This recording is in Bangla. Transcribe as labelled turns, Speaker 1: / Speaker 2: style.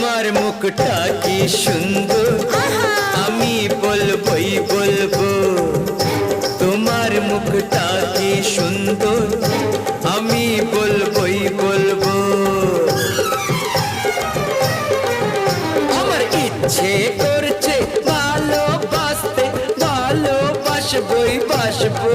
Speaker 1: তোমার মুখটা কি সুন্দর, আমি বলবই বলবো। তোমার মুখটা কি সুন্দর, আমি বলবই বলবো। আমার ইচ্ছে করছে ভালোবাসতে, ভালোবাসবই বাসবো।